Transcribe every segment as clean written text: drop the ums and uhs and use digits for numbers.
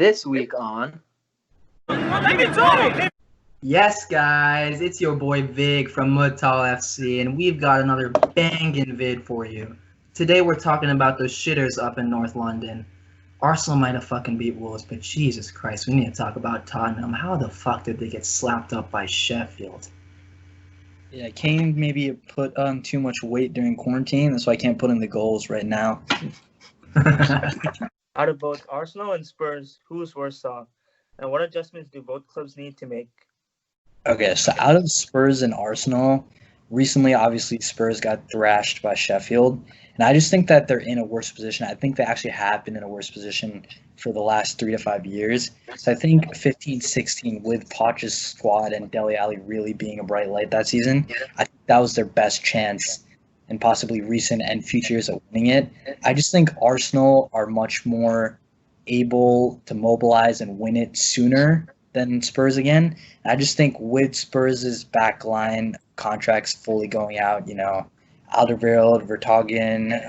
This week on... Yes, guys, it's your boy Vig from Mudtall FC, and we've got another banging vid for you. Today we're talking about those shitters up in North London. Arsenal might have fucking beat Wolves, but Jesus Christ, we need to talk about Tottenham. How the fuck did they get slapped up by Sheffield? Yeah, Kane maybe put on too much weight during quarantine, that's why I can't put in the goals right now. Out of both Arsenal and Spurs, who's worse off? And what adjustments do both clubs need to make? Okay, so out of Spurs and Arsenal, recently obviously Spurs got thrashed by Sheffield, and I just think that they're in a worse position. I think they actually have been in a worse position for the last 3 to 5 years. So I think 15-16 with Poch's squad and Dele Alli really being a bright light that season, I think that was their best chance in possibly recent and future years of winning it. I just think Arsenal are much more able to mobilize and win it sooner than Spurs again. I just think with Spurs' back line contracts fully going out, Alderweireld, Vertonghen,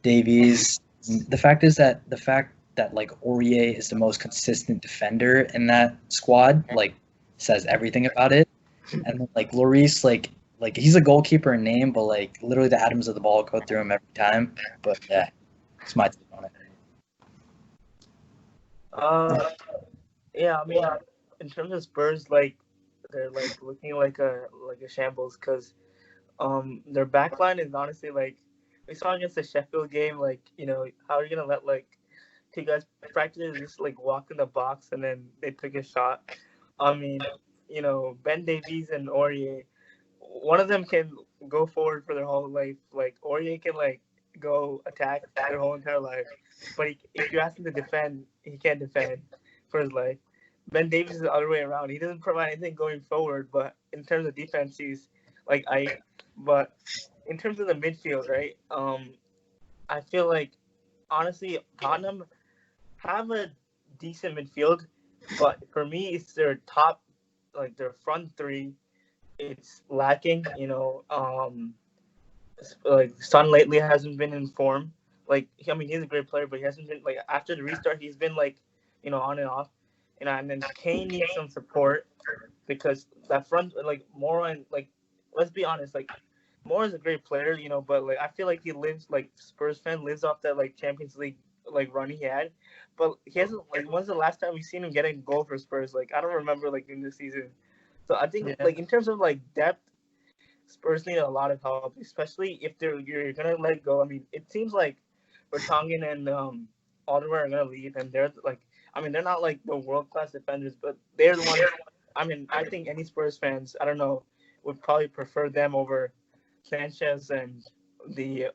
Davies, the fact that like Aurier is the most consistent defender in that squad, like says everything about it. And then, like Lloris, like he's a goalkeeper in name, but like literally the atoms of the ball go through him every time. But yeah, it's my take on it. Yeah, I mean, in terms of Spurs, like they're like looking like a shambles because their back line is honestly like we saw against the Sheffield game. Like how are you gonna let like two guys practically just like walk in the box and then they took a shot? I mean, Ben Davies and Aurier, one of them can go forward for their whole life. Like Aurier can like go attack their whole entire life, but if you ask him to defend, he can't defend for his life. Ben Davies is the other way around. He doesn't provide anything going forward, but in terms of defense, he's like But in terms of the midfield, right? I feel like honestly, Tottenham have a decent midfield, but for me, it's their top, like their front three. It's lacking. Like Son lately hasn't been in form. Like I mean, he's a great player, but he hasn't been like after the restart. He's been like on and off. And then Kane needs some support because that front like Mora and like let's be honest, like Mora is a great player, but like I feel like he lives like Spurs fan lives off that like Champions League like run he had, but he hasn't like when's the last time we've seen him get a goal for Spurs? Like I don't remember like in this season. So I think like in terms of like depth, Spurs need a lot of help, especially if you're gonna let go. I mean, it seems like Vertonghen and Alderweireld are gonna leave, and they're like, I mean, they're not like the world class defenders, but they're the ones. I mean, I think any Spurs fans, I don't know, would probably prefer them over Sanchez and the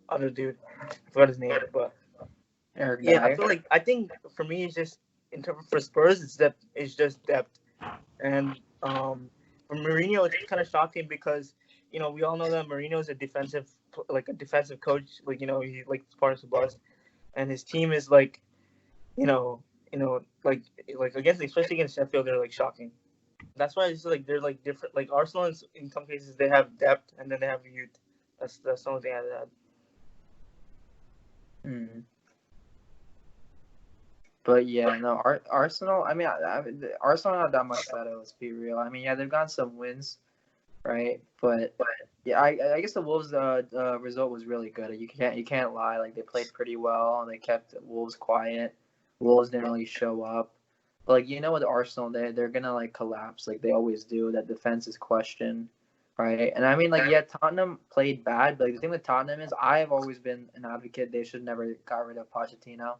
other dude. I forgot his name, but yeah, I think for me it's just in terms for Spurs it's just depth, and for Mourinho it's kind of shocking because we all know that Mourinho is a defensive coach, like he like part of the bus, and his team is like like against especially against Sheffield they're like shocking. That's why it's like they're like different. Like Arsenal in some cases they have depth and then they have youth. That's the only thing I had. But yeah, no, Arsenal. I mean, Arsenal not that much better. Let's be real. I mean, yeah, they've gotten some wins, right? But yeah, I guess the Wolves result was really good. You can't lie. Like they played pretty well. They kept Wolves quiet. Wolves didn't really show up. But like with Arsenal, they're gonna like collapse like they always do. That defense is questioned, right? And I mean like yeah, Tottenham played bad, but like, the thing with Tottenham is I've always been an advocate they should never got rid of Pochettino.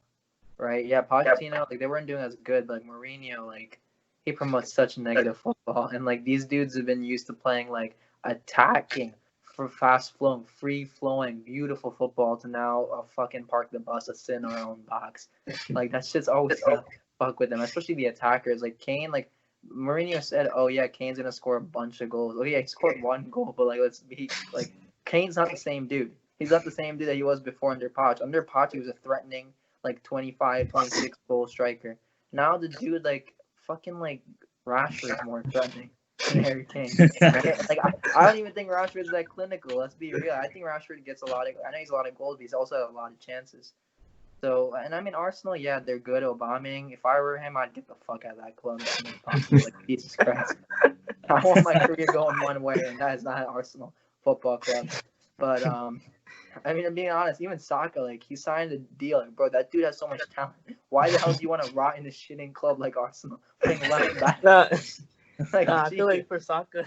Right, yeah, Pochettino, like they weren't doing as good, but like Mourinho, like he promotes such negative football, and like these dudes have been used to playing like attacking, for fast flowing, free flowing, beautiful football to now fucking park the bus, a sit in our own box. Like that's just always gonna fuck with them, especially the attackers. Like Kane, like Mourinho said, oh yeah, Kane's gonna score a bunch of goals. Oh yeah, he scored one goal, but like let's be like Kane's not the same dude. He's not the same dude that he was before under Poch. Under Poch, he was a threatening like 25, 26 goal striker. Now the dude like fucking like Rashford's more threatening than Harry Kane. Right? Like I don't even think Rashford's that clinical. Let's be real. I think Rashford gets a lot of. I know he's a lot of goals, but he's also had a lot of chances. So, and I mean, Arsenal, yeah, they're good. Aubameyang, if I were him, I'd get the fuck out of that club as soon as possible. Like, Jesus Christ. I want my career going one way, and that is not Arsenal Football Club. But, I mean, I'm being honest, even Saka, like, he signed a deal. Like, bro, that dude has so much talent. Why the hell do you want to rot in a shitting club like Arsenal, playing left back? Nah, Like, I gee, feel like for Saka,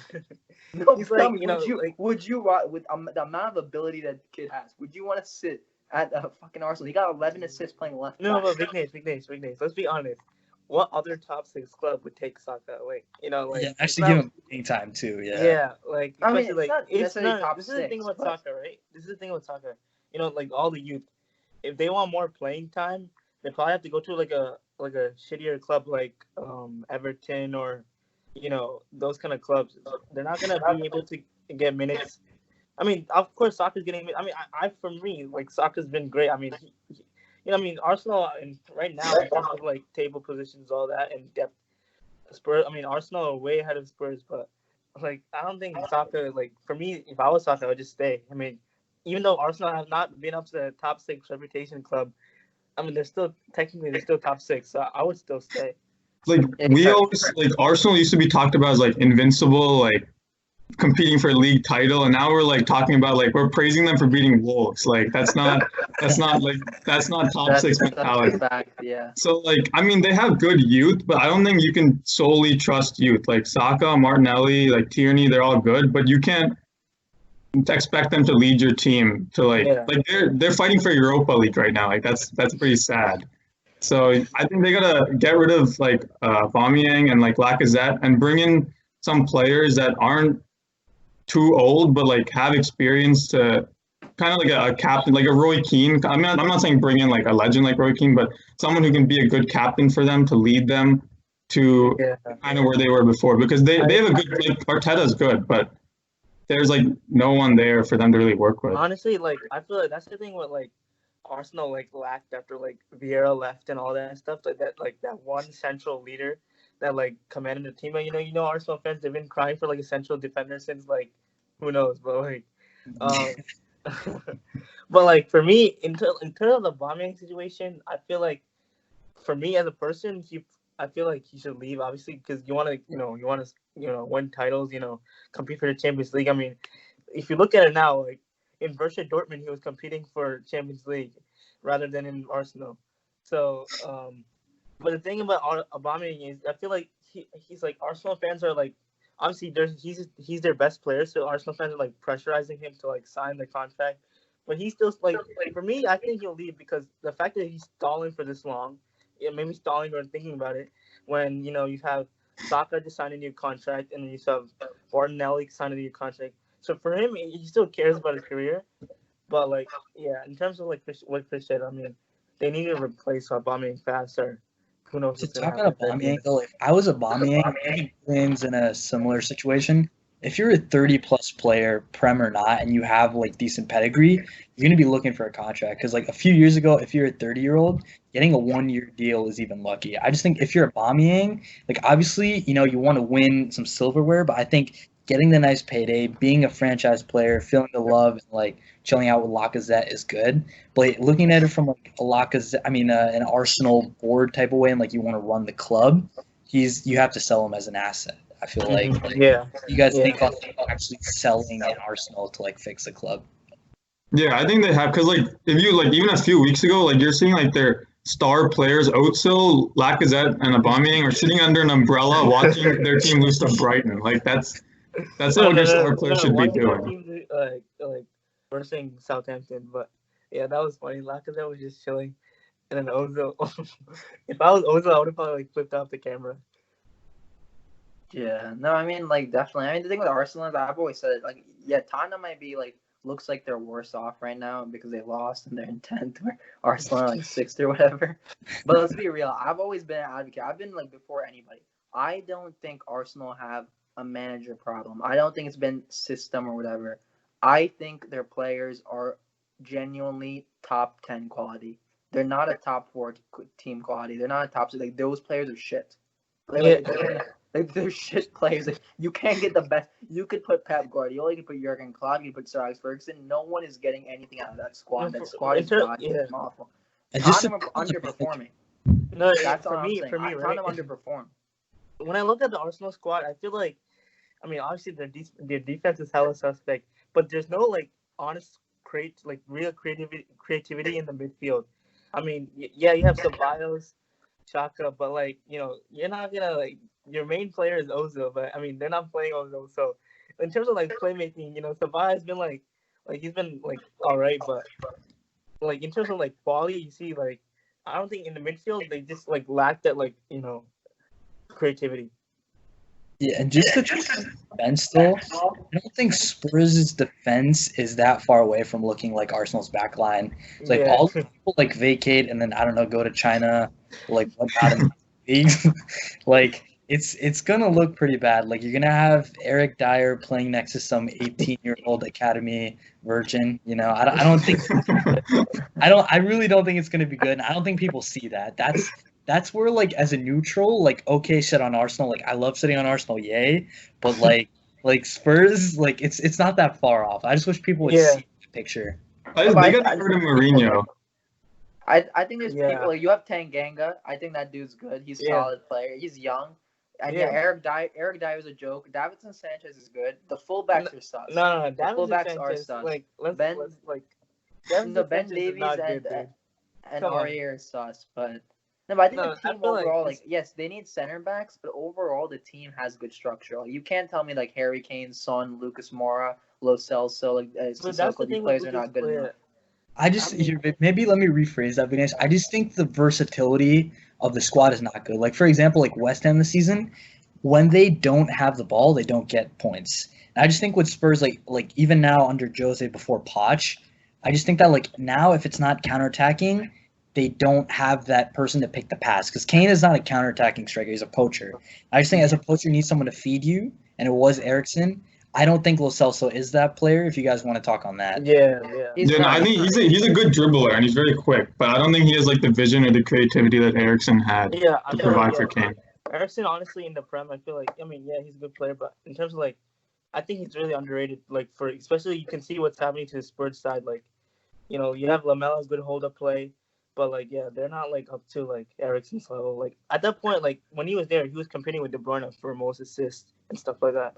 no, he's tell like, me, you know, would you rot with the amount of ability that kid has? Would you want to sit at fucking Arsenal? He got 11 assists playing left no, back. but Vignesh. Let's be honest. What other top 6 club would take Saka away? You know, like Yeah, it's actually not, give him playing time too. Yeah. yeah, like I mean, especially it's like not it's necessarily not. top This is the thing 6, about but Saka, right? This is the thing about Saka. You know, like all the youth, if they want more playing time, they probably have to go to like a shittier club like Everton or those kind of clubs. They're not gonna be able to get minutes. I mean, of course, Saka's getting. I mean, I for me, like Saka's been great. I mean, I mean, Arsenal and right now in terms of like table positions, all that, and depth. Spurs. I mean, Arsenal are way ahead of Spurs, but like I don't think Saka. Like for me, if I was Saka, I would just stay. I mean, even though Arsenal have not been up to the top 6 reputation club, I mean they're still top 6, so I would still stay. Like we always like Arsenal used to be talked about as like invincible, like competing for a league title, and now we're like talking about like we're praising them for beating Wolves. Like that's not top that's 6 a mentality. fact, yeah. So like I mean they have good youth, but I don't think you can solely trust youth. Like Saka, Martinelli, like Tierney, they're all good, but you can't expect them to lead your team to like they're fighting for Europa League right now. Like that's pretty sad. So I think they gotta get rid of like Aubameyang and like Lacazette and bring in some players that aren't too old but like have experience to kind of like a captain, like a Roy Keane. I'm not saying bring in like a legend like Roy Keane, but someone who can be a good captain for them to lead them to kind of where they were before, because they have a good, like Arteta's good, but there's like no one there for them to really work with. Honestly, like I feel like that's the thing with like Arsenal like lacked after like Vieira left and all that stuff. Like that one central leader that like commanded the team. And you know Arsenal fans, they've been crying for like a central defender since like who knows, but like but like for me in terms of the bombing situation, I feel like for me as a person, I feel like he should leave, obviously, because you want to win titles, compete for the Champions League. I mean, if you look at it now, like in Borussia Dortmund, he was competing for Champions League rather than in Arsenal. So, but the thing about Aubameyang is, I feel like he's like Arsenal fans are like, obviously he's their best player, so Arsenal fans are like pressurizing him to like sign the contract. But he's still like for me, I think he'll leave because the fact that he's stalling for this long. Maybe stalling or thinking about it when you have Saka just signed a new contract and then you have Martinelli sign a new contract. So for him, he still cares about his career, but like in terms of like what Chris said, I mean, they need to replace Aubameyang faster. Who knows? To talk about Aubameyang though, if I was Aubameyang, maybe Williams in a similar situation. If you're a 30-plus player, Prem or not, and you have like decent pedigree, you're gonna be looking for a contract. Because like a few years ago, if you're a 30-year-old, getting a 1-year deal is even lucky. I just think if you're Aubameyang, like obviously you want to win some silverware, but I think getting the nice payday, being a franchise player, feeling the love, and like chilling out with Lacazette is good. But looking at it from like a Lacazette, an Arsenal board type of way, and like you want to run the club, you have to sell him as an asset. I feel like you guys think of actually selling an Arsenal to like fix the club. Yeah, I think they have, because like if you like even a few weeks ago, like you're seeing like their star players, Özil, Lacazette, and Aubameyang are sitting under an umbrella watching their team lose to Brighton. Like that's what your star players should be doing. Like we're saying Southampton, but yeah, that was funny. Lacazette was just chilling, and then Ozil. If I was Ozil, I would have probably like flipped off the camera. Yeah, no, I mean, like, definitely. I mean, the thing with Arsenal is I've always said it, like, yeah, Tottenham might be, like, looks like they're worse off right now because they lost and they're in 10th, or Arsenal are, like, 6th or whatever. But let's be real. I've always been an advocate. I've been, like, before anybody. I don't think Arsenal have a manager problem. I don't think it's been system or whatever. I think their players are genuinely top 10 quality. They're not a top 4 team quality. They're not a top 6. Like, those players are shit. They're shit players. Like, you can't get the best. You could put Pep Guardiola, you could put Jurgen Klopp, you could put Sir Alex Ferguson. No one is getting anything out of that squad. That squad is awful. And just Tottenham are underperforming. No, That's all for I'm me, saying. right? Tottenham underperform. When I look at the Arsenal squad, I feel like, I mean, obviously their defense is hella suspect, but there's no like honest real creativity in the midfield. I mean, yeah, you have Ceballos, Chaka, but like you're not gonna like your main player is Ozil, but I mean they're not playing Ozil, so in terms of like playmaking, Ceballos has been like he's been like all right, but like in terms of like quality, you see like I don't think in the midfield they just like lack that like creativity. Yeah, and just the defense though, I don't think Spurs' defense is that far away from looking like Arsenal's back line. It's like all the people like vacate and then I don't know, go to China, like whatnot in leagues. Like it's gonna look pretty bad. Like you're gonna have Eric Dyer playing next to some 18-year-old academy virgin. I don't think I really don't think it's gonna be good. And I don't think people see that. That's where, like, as a neutral, like, okay, shit on Arsenal. Like, I love sitting on Arsenal, yay. But like Spurs, like, it's not that far off. I just wish people would see the picture. They got to heard of Mourinho. I think there's people. Like, you have Tanganga. I think that dude's good. He's a solid player. He's young. And Eric Dyer is a joke. Davinson Sanchez is good. The fullbacks are sus. No, the fullbacks are sus. Like, Ben Davies and Aurier are sus, but. No, but I think the team overall, yes, they need center backs, but overall the team has good structure. Like, you can't tell me like Harry Kane, Son, Lucas Moura, Lo Celso, like Sissoko, these players are not good enough. Maybe let me rephrase that, Vinesh. I just think the versatility of the squad is not good. Like, for example, like West Ham this season, when they don't have the ball, they don't get points. And I just think with Spurs, like even now under Jose before Poch, I just think that like now if it's not counterattacking, they don't have that person to pick the pass because Kane is not a counterattacking striker; he's a poacher. I just think as a poacher, you need someone to feed you, and it was Eriksen. I don't think Lo Celso is that player. If you guys want to talk on that, I think he's a good dribbler and he's very quick, but I don't think he has like the vision or the creativity that Eriksen had to provide for Kane. Eriksen, honestly, in the Prem, I feel like he's a good player, but in terms of like, I think he's really underrated. Like especially you can see what's happening to the Spurs side. Like, you have Lamella's good hold up play. But, like, they're not, like, up to, like, Eriksen's level. Like, at that point, like, when he was there, he was competing with De Bruyne for most assists and stuff like that.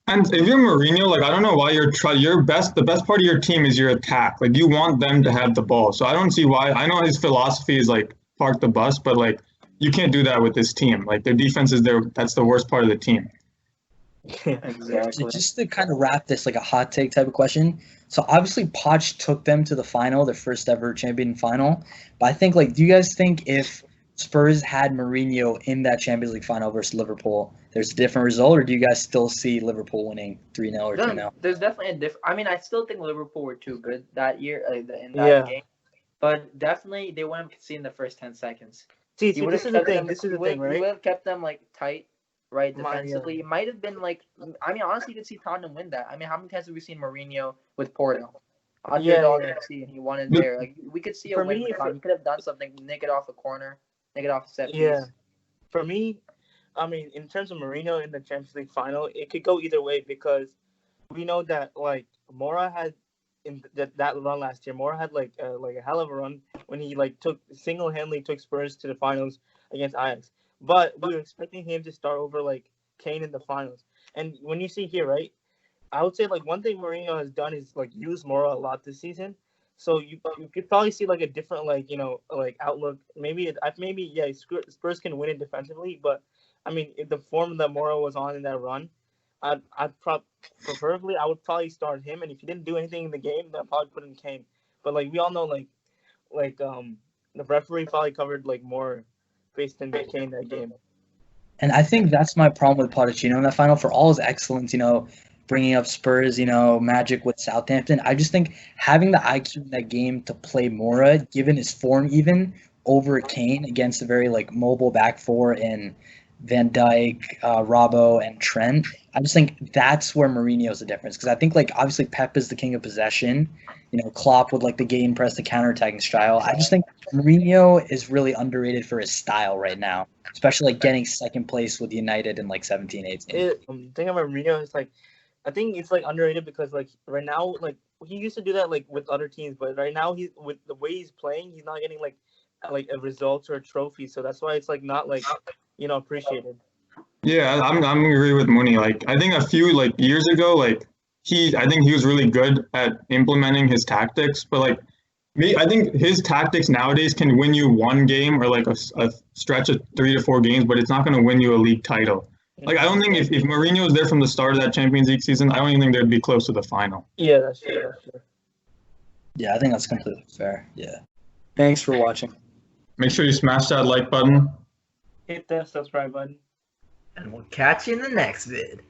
And if you're Mourinho, like, I don't know why the best part of your team is your attack. Like, you want them to have the ball. So I don't see why. I know his philosophy is, like, park the bus, but, like, you can't do that with this team. Like, their defense is that's the worst part of the team. Exactly. Just to kind of wrap this, like a hot take type of question. So obviously Poch took them to the final, their first ever champion final. But I think, like, do you guys think if Spurs had Mourinho in that Champions League final versus Liverpool, there's a different result, or do you guys still see Liverpool winning 3-0 or 2-0? There's definitely a different. I mean, I still think Liverpool were too good that year in that game, but definitely they wouldn't have seen the first 10 seconds. See, this is the thing. This is the thing, right? You would have kept them like tight. Right, defensively, it might have been like. I mean, honestly, you could see Tottenham win that. I mean, how many times have we seen Mourinho with Porto, underdog FC, and he won it there? Like, we could see a win. He could have done something, nick it off a corner, nick it off a set piece. Yeah, for me, I mean, in terms of Mourinho in the Champions League final, it could go either way because we know that like Moura had in that run last year. Moura had like a hell of a run when he like single-handedly took Spurs to the finals against Ajax. But we were expecting him to start over like Kane in the finals. And when you see here, right, I would say like one thing Mourinho has done is like use Moura a lot this season. So you could probably see like a different like outlook. Maybe Spurs can win it defensively, but I mean if the form that Moura was on in that run, I would probably start him. And if he didn't do anything in the game, then I'd probably put in Kane. But like we all know like the referee probably covered like more based in Kane that game. And I think that's my problem with Pochettino in that final. For all his excellence, bringing up Spurs, magic with Southampton, I just think having the IQ in that game to play Moura, given his form even, over Kane against a very like mobile back four in Van Dijk, Robbo, and Trent, I just think that's where Mourinho's the difference. Because I think like obviously Pep is the king of possession. Klopp with like the game press, the counterattacking style. I just think Mourinho is really underrated for his style right now, especially like getting second place with United in like 17-18. The thing about Mourinho is like, I think it's like underrated because like right now, like he used to do that like with other teams, but right now he's with the way he's playing, he's not getting like a result or a trophy. So that's why it's like not like appreciated. Yeah, I'm agree with Mooney. Like I think a few like years ago, like I think he was really good at implementing his tactics, but like I think his tactics nowadays can win you one game or like a stretch of 3 to 4 games, but it's not going to win you a league title. Like I don't think if Mourinho was there from the start of that Champions League season, I don't even think they'd be close to the final. Yeah, that's true. That's true. Yeah, I think that's completely fair. Yeah. Thanks for watching. Make sure you smash that like button. Hit the subscribe button. And we'll catch you in the next vid.